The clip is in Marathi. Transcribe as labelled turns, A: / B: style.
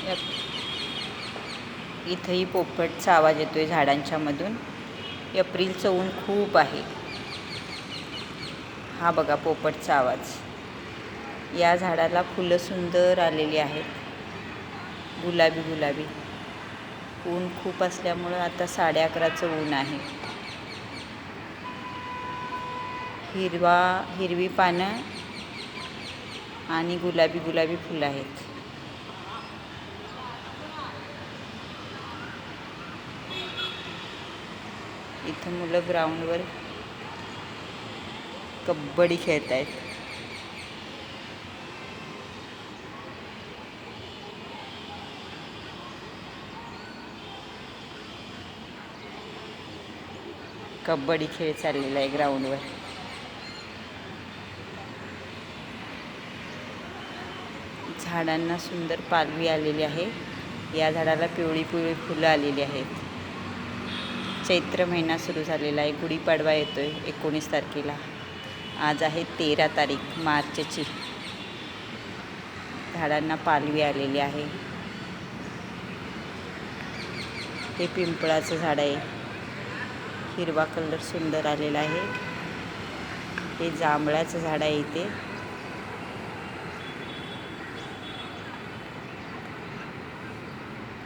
A: या इथंही पोपटचा आवाज येतोय झाडांच्या मधून. एप्रिलचं ऊन खूप आहे. हा बघा पोपटचा आवाज. या झाडाला फुलं सुंदर आलेली आहेत, गुलाबी गुलाबी. ऊन खूप असल्यामुळं आता 11:30चं ऊन आहे. हिरवी पानं आणि गुलाबी गुलाबी फुलं आहेत. इथं मुलं ग्राउंडवर कबड्डी खेळत आहेत. कबड्डी खेळ चाललेला आहे ग्राउंडवर. झाडांना सुंदर पालवी आलेली आहे. या झाडाला पिवळी पिवळी फुलं आलेली आहेत. चैत्र महिना सुरू झालेला आहे. गुढीपाडवा येतोय 19 तारखेला. आज आहे 13 तारीख मार्चची. झाडांना पालवी आलेली आहे. हे पिंपळाचं झाड आहे. हिरवा कलर सुंदर आलेला आहे. हे जांभळाचं झाड आहे इथे.